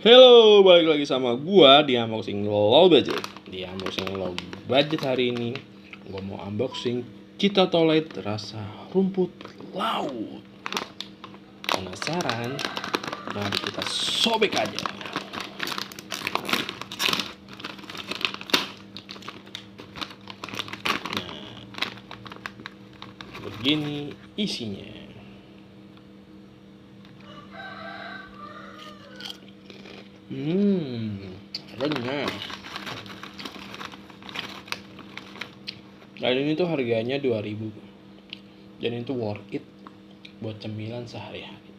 Halo, balik lagi sama gua di unboxing low budget. Di unboxing low budget hari ini, gua mau unboxing Cita Toilet rasa rumput laut. Penasaran? Mari kita sobek aja. Nah, begini isinya. Renyah. Dan ini tuh harganya 2.000. Dan itu worth it buat cemilan sehari-hari.